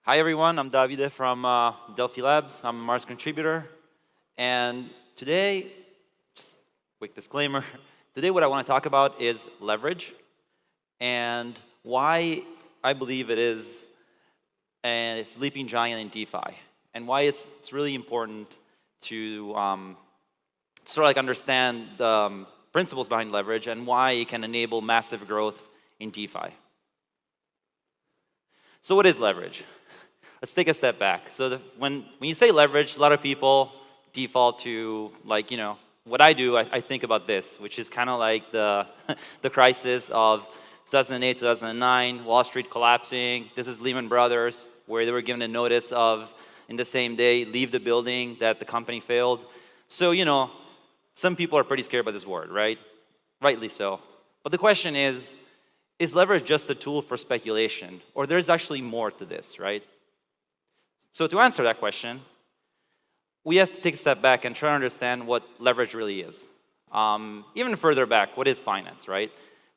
Hi everyone, I'm Davide from Delphi Labs. I'm a Mars contributor. And today, just quick disclaimer, today what I want to talk about is leverage and why I believe it is a sleeping giant in DeFi and why it's really important to sort of like understand the principles behind leverage and why it can enable massive growth in DeFi. So what is leverage? Let's take a step back. So when you say leverage, a lot of people default to, like, what I do, I think about this, which is kind of like the crisis of 2008, 2009, Wall Street collapsing. This is Lehman Brothers, where they were given a notice of, in the same day, leave the building, that the company failed. So, some people are pretty scared by this word, right? Rightly so. But the question is leverage just a tool for speculation? Or there's actually more to this, right? So to answer that question, we have to take a step back and try to understand what leverage really is. Even further back, what is finance, right?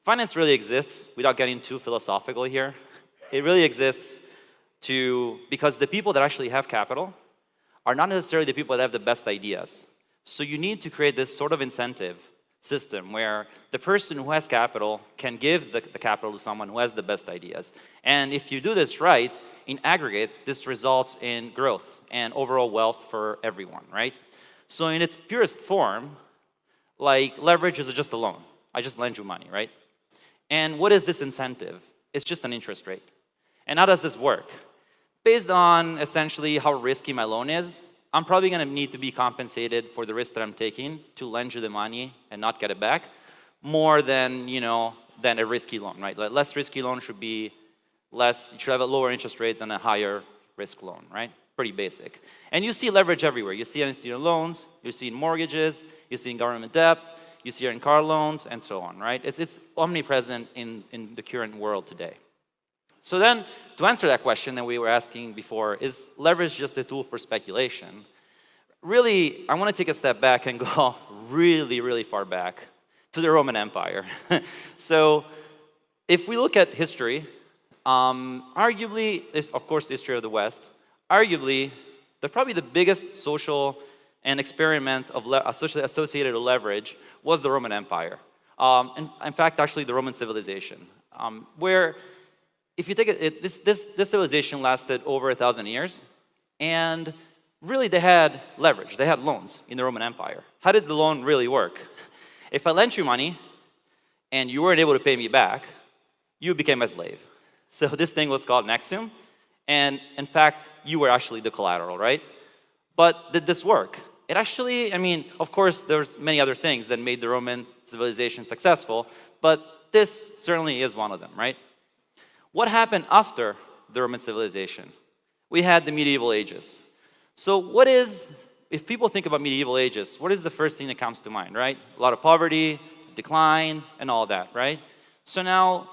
Finance really exists, without getting too philosophical here. It really exists because the people that actually have capital are not necessarily the people that have the best ideas. So you need to create this sort of incentive system where the person who has capital can give the capital to someone who has the best ideas. And if you do this right, in aggregate, this results in growth and overall wealth for everyone, right? So in its purest form, like, leverage is just a loan. I just lend you money, right? And what is this incentive? It's just an interest rate. And how does this work? Based on essentially how risky my loan is, I'm probably going to need to be compensated for the risk that I'm taking to lend you the money and not get it back, more than, than a risky loan, right? Like, less risky loan should be you should have a lower interest rate than a higher risk loan, right? Pretty basic. And you see leverage everywhere. You see it in student loans, you see in mortgages, you see in government debt, you see it in car loans, and so on, right? It's omnipresent in the current world today. So then, to answer that question that we were asking before, is leverage just a tool for speculation? Really, I want to take a step back and go really, really far back to the Roman Empire. So if we look at history, arguably, of course, the history of the West, arguably, probably the biggest social and experiment of associated with leverage was the Roman Empire. In fact, actually, the Roman civilization, where, if you take it, this civilization lasted over 1,000 years, and really they had leverage, they had loans in the Roman Empire. How did the loan really work? If I lent you money and you weren't able to pay me back, you became a slave. So this thing was called an axiom, and in fact, you were actually the collateral, right? But did this work? It actually, of course, there's many other things that made the Roman civilization successful, but this certainly is one of them, right? What happened after the Roman civilization? We had the medieval ages. So if people think about medieval ages, what is the first thing that comes to mind, right? A lot of poverty, decline, and all that, right? So now,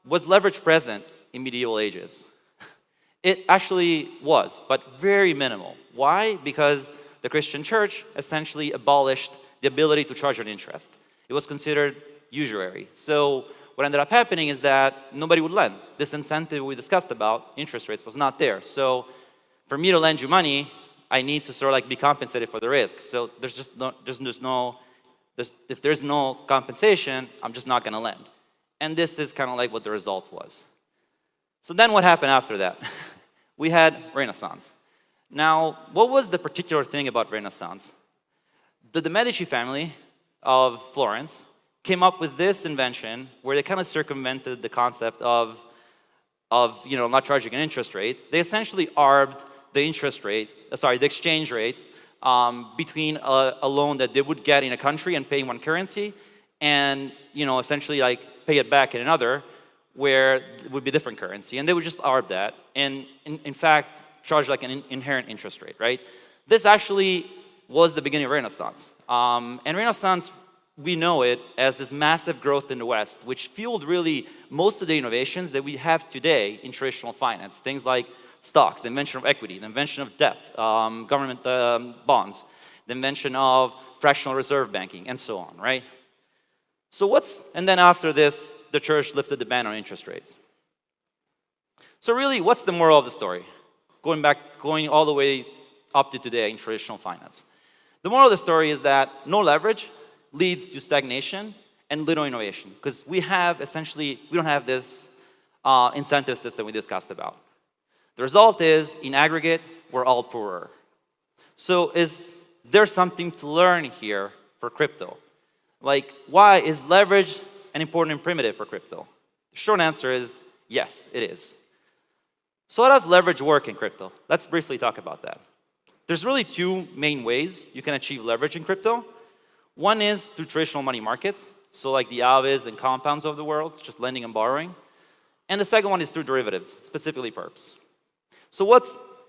was leverage present in medieval ages? It actually was, but very minimal. Why? Because the Christian church essentially abolished the ability to charge an interest. It was considered usury. So what ended up happening is that nobody would lend. This incentive we discussed about, interest rates, was not there. So for me to lend you money, I need to sort of like be compensated for the risk. So if there's no compensation, I'm just not going to lend. And this is kind of like what the result was. So then what happened after that? We had Renaissance. Now, what was the particular thing about Renaissance? The Medici family of Florence came up with this invention where they kind of circumvented the concept of not charging an interest rate. They essentially arbed the exchange rate between a loan that they would get in a country and pay in one currency, and essentially like pay it back in another where it would be different currency, and they would just arb that, and in fact charge like an inherent interest rate, right? This actually was the beginning of Renaissance, and Renaissance, we know it as this massive growth in the West, which fueled really most of the innovations that we have today in traditional finance. Things like stocks, the invention of equity, the invention of debt, government bonds, the invention of fractional reserve banking, and so on, right? And then after this, the church lifted the ban on interest rates. So really, what's the moral of the story? going all the way up to today in traditional finance. The moral of the story is that no leverage leads to stagnation and little innovation, because we don't have this incentive system we discussed about. The result is, in aggregate, we're all poorer. So is there something to learn here for crypto? Like, why is leverage an important primitive for crypto? The short answer is yes, it is. So how does leverage work in crypto? Let's briefly talk about that. There's really two main ways you can achieve leverage in crypto. One is through traditional money markets, so like the Aves and compounds of the world, just lending and borrowing. And the second one is through derivatives, specifically perps. So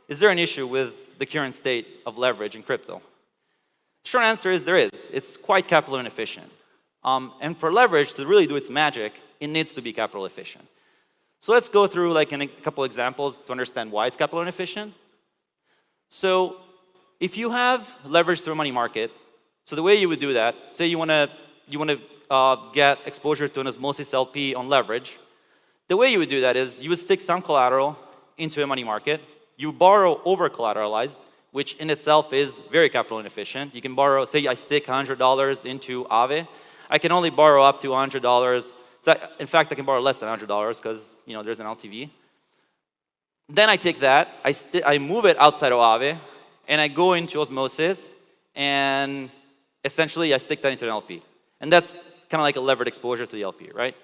is there an issue with the current state of leverage in crypto? Short answer is there is. It's quite capital inefficient. And for leverage to really do its magic, it needs to be capital efficient. So let's go through like a couple examples to understand why it's capital inefficient. So if you have leverage through a money market, so the way you would do that, say you want to get exposure to an osmosis LP on leverage, the way you would do that is you would stick some collateral into a money market, you borrow over collateralized, which in itself is very capital inefficient. You can borrow, say I stick $100 into Aave, I can only borrow up to $100. In fact, I can borrow less than $100 because there's an LTV. Then I take that, I move it outside of Aave, and I go into osmosis, and essentially I stick that into an LP. And that's kind of like a levered exposure to the LP, right?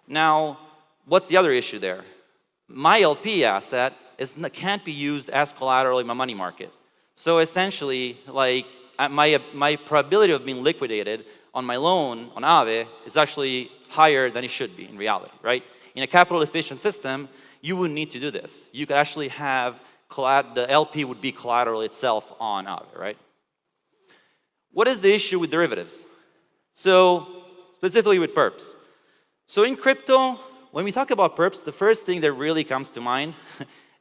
Now, what's the other issue there? My LP asset can't be used as collateral in my money market. So essentially, like my probability of being liquidated on my loan on Aave is actually higher than it should be in reality, right? In a capital efficient system, you wouldn't need to do this. You could actually have the LP would be collateral itself on Aave, right? What is the issue with derivatives? So specifically with perps. So in crypto, when we talk about perps, the first thing that really comes to mind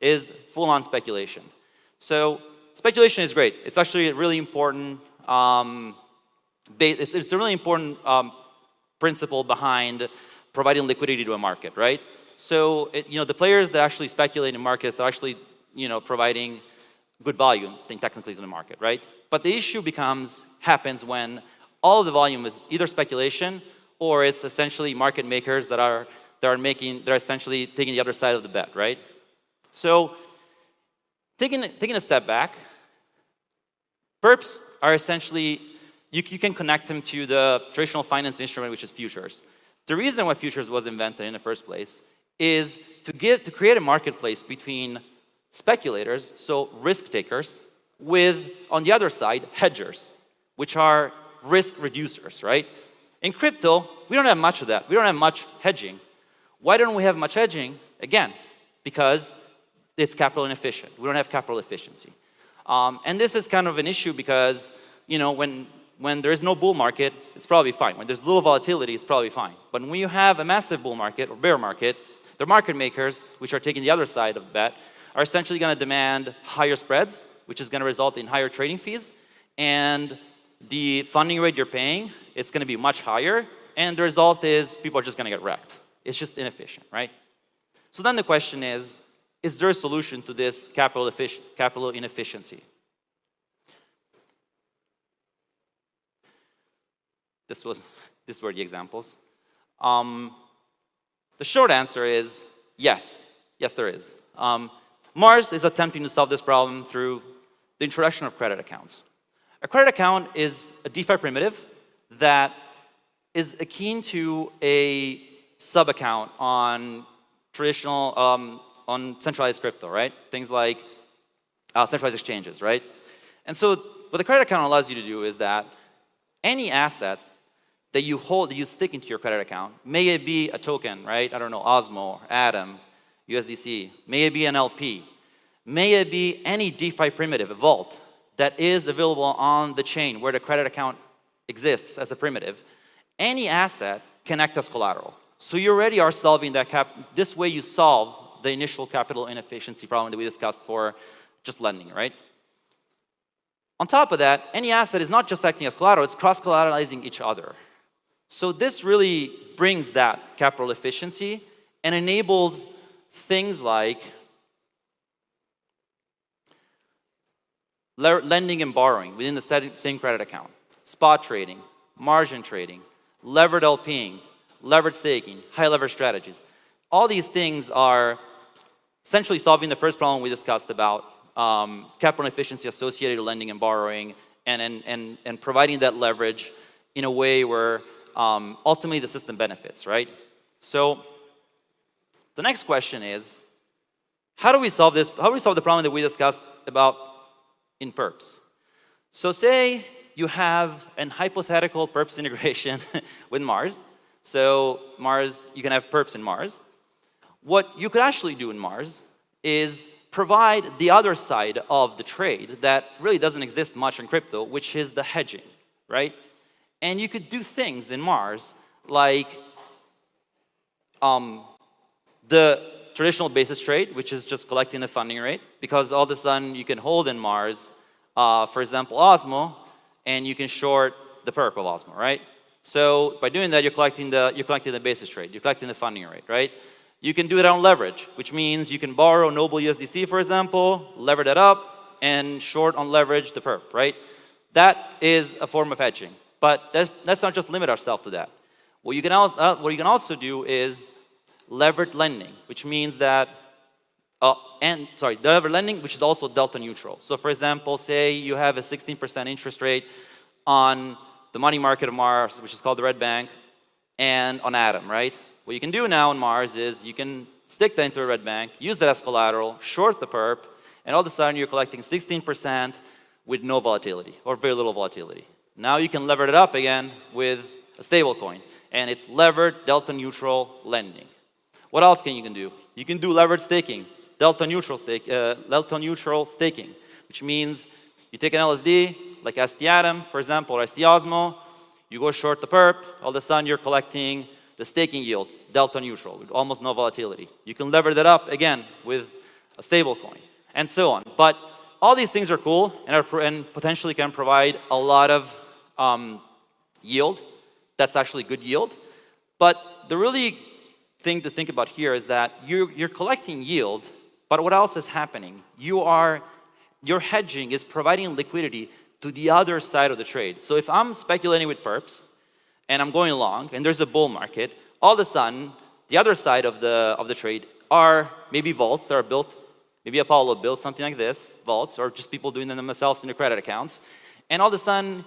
is full-on speculation. So speculation is great. It's actually a really important it's a really important principle behind providing liquidity to a market, right? So the players that actually speculate in markets are actually providing good volume, technically, to the market, right? But the issue happens when all of the volume is either speculation or it's essentially market makers that are essentially taking the other side of the bet, right? So taking a step back, perps are essentially, you can connect them to the traditional finance instrument, which is futures. The reason why futures was invented in the first place is to create a marketplace between speculators, so risk takers, with, on the other side, hedgers, which are risk reducers, right? In crypto, we don't have much of that. We don't have much hedging. Why don't we have much hedging? Again, because it's capital inefficient. We don't have capital efficiency. And this is kind of an issue because, when there is no bull market, it's probably fine. When there's little volatility, it's probably fine. But when you have a massive bull market or bear market, the market makers, which are taking the other side of the bet, are essentially going to demand higher spreads, which is going to result in higher trading fees. And the funding rate you're paying, it's going to be much higher. And the result is people are just going to get wrecked. It's just inefficient, right? So then the question is there a solution to this capital inefficiency? These were the examples. The short answer is yes. Yes, there is. Mars is attempting to solve this problem through the introduction of credit accounts. A credit account is a DeFi primitive that is akin to a sub-account on traditional, on centralized crypto, right? Things like centralized exchanges, right? And so what the credit account allows you to do is that any asset that you hold, that you stick into your credit account, may it be a token, right? I don't know, Osmo, Atom, USDC, may it be an LP, may it be any DeFi primitive, a vault, that is available on the chain where the credit account exists as a primitive, any asset can act as collateral. So you already are solving that this way you solve the initial capital inefficiency problem that we discussed for just lending, right? On top of that, any asset is not just acting as collateral, it's cross-collateralizing each other. So this really brings that capital efficiency and enables things like lending and borrowing within the same credit account, spot trading, margin trading, levered LPing, levered staking, high leverage strategies. All these things are essentially solving the first problem we discussed about capital efficiency associated with lending and borrowing, and providing that leverage in a way where ultimately the system benefits, right? So the next question is, how do we solve this? How do we solve the problem that we discussed about in perps? So say you have an hypothetical perps integration with Mars. So Mars, you can have perps in Mars. What you could actually do in Mars is provide the other side of the trade that really doesn't exist much in crypto, which is the hedging, right? And you could do things in Mars like the traditional basis trade, which is just collecting the funding rate, because all of a sudden you can hold in Mars, for example, Osmo, and you can short the perp of Osmo, right? So by doing that, you're collecting the basis trade, you're collecting the funding rate, right? You can do it on leverage, which means you can borrow Noble USDC, for example, lever that up, and short on leverage the perp, right? That is a form of hedging. But let's not just limit ourselves to that. What you can also do is levered lending, which means that, levered lending, which is also delta neutral. So for example, say you have a 16% interest rate on the money market of Mars, which is called the Red Bank, and on Atom, right? What you can do now on Mars is you can stick that into a Red Bank, use that as collateral, short the perp, and all of a sudden you're collecting 16% with no volatility, or very little volatility. Now you can lever it up again with a stable coin, and it's levered delta neutral lending. What else can you do? You can do levered staking, delta neutral staking, which means you take an LSD, like ST Atom, for example, or ST Osmo, you go short the perp, all of a sudden you're collecting the staking yield, delta neutral, with almost no volatility. You can lever that up, again, with a stable coin, and so on. But all these things are cool and potentially can provide a lot of yield. That's actually good yield. But the really thing to think about here is that you're collecting yield, but what else is happening? Your hedging is providing liquidity to the other side of the trade. So if I'm speculating with perps, and I'm going along, and there's a bull market, all of a sudden, the other side of the trade are maybe vaults that are built, maybe Apollo built something like this, vaults, or just people doing them themselves in their credit accounts, and all of a sudden,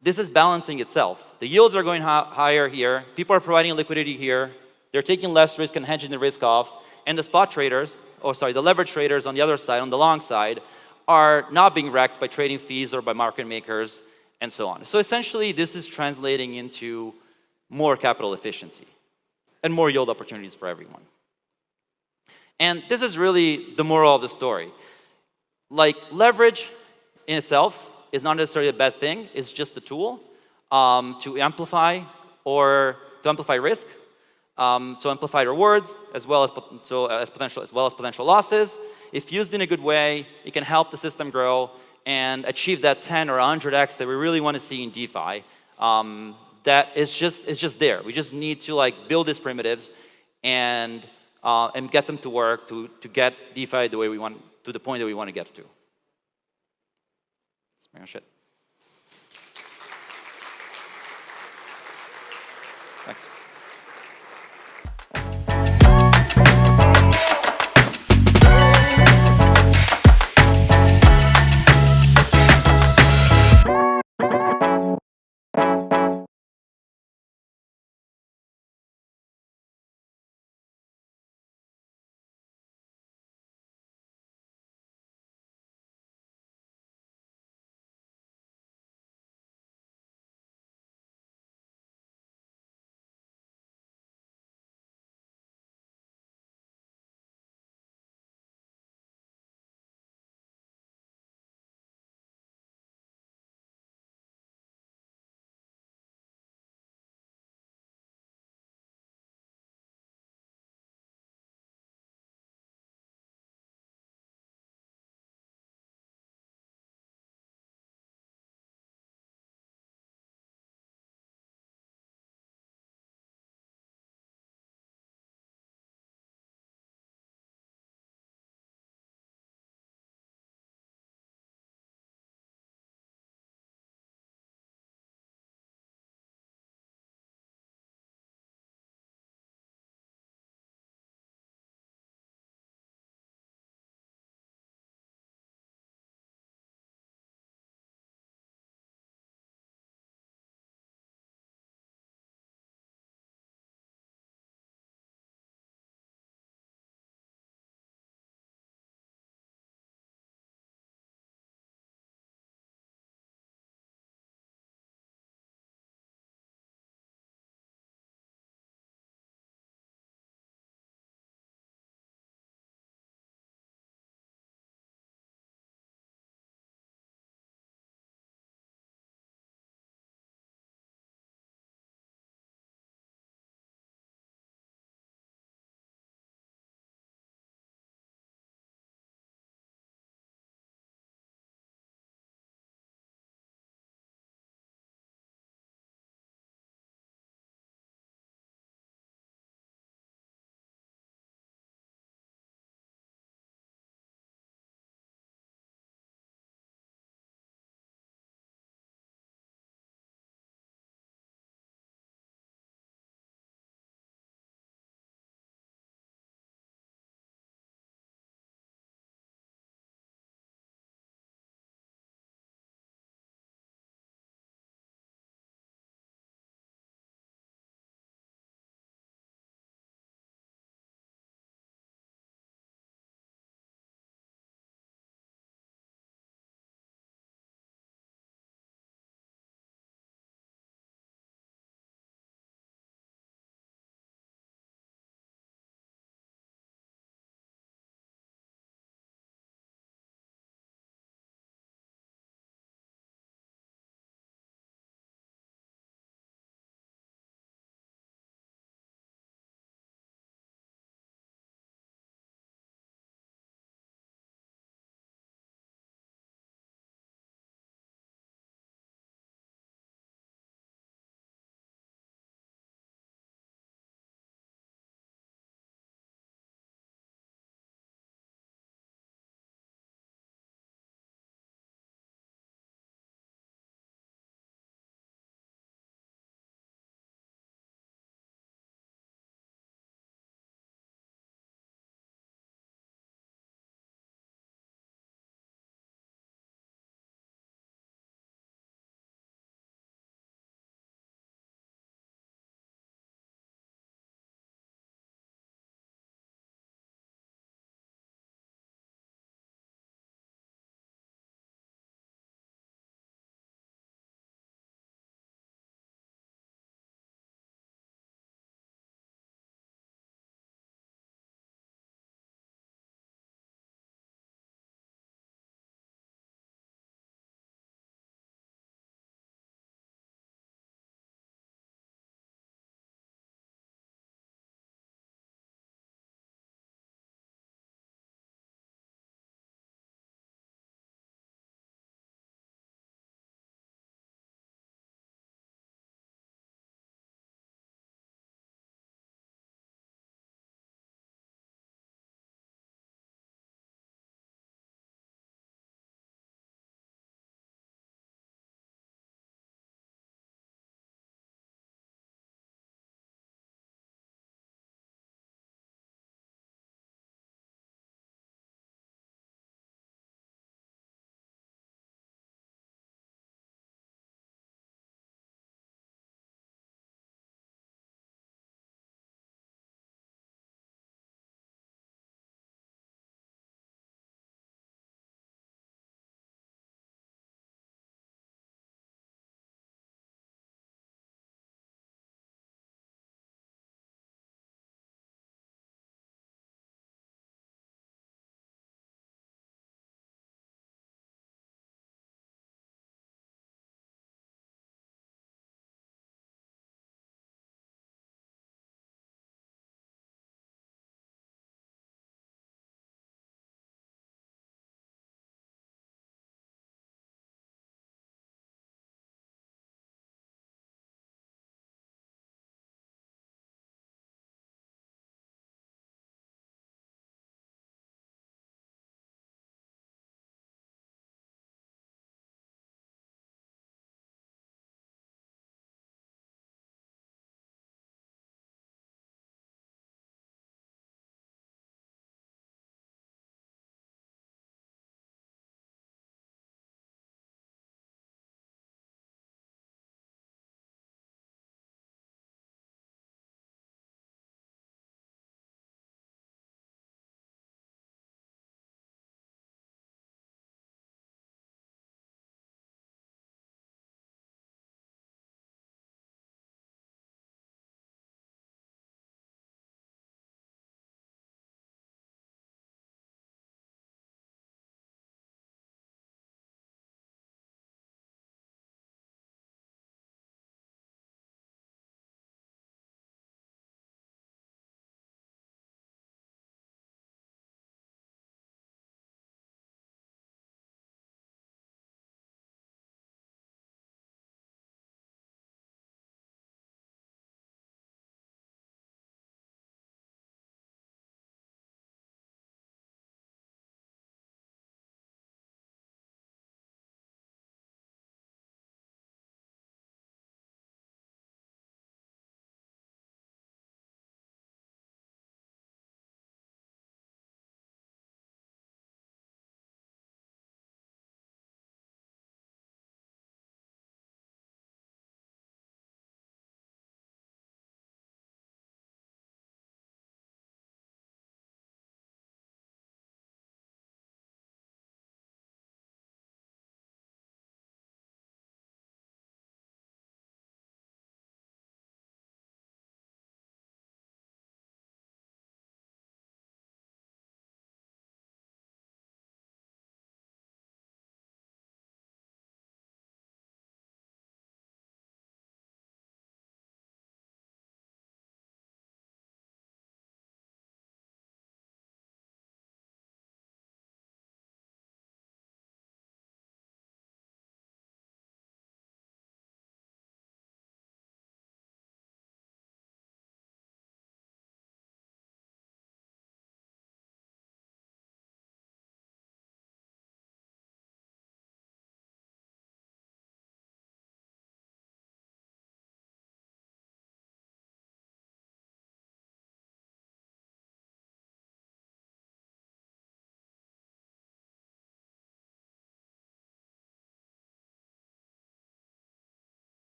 this is balancing itself. The yields are going higher here, people are providing liquidity here, they're taking less risk and hedging the risk off, and the spot traders, the leverage traders on the other side, on the long side, are not being wrecked by trading fees or by market makers, and so on. So essentially, this is translating into more capital efficiency and more yield opportunities for everyone. And this is really the moral of the story. Like, leverage in itself is not necessarily a bad thing. It's just a tool to amplify risk, so amplify rewards as well as potential losses. If used in a good way, it can help the system grow and achieve that 10 or 100x that we really want to see in DeFi. That is just there. We just need to build these primitives and get them to work to get DeFi the way we want, to the point that we want to get to. That's pretty much it. Thanks.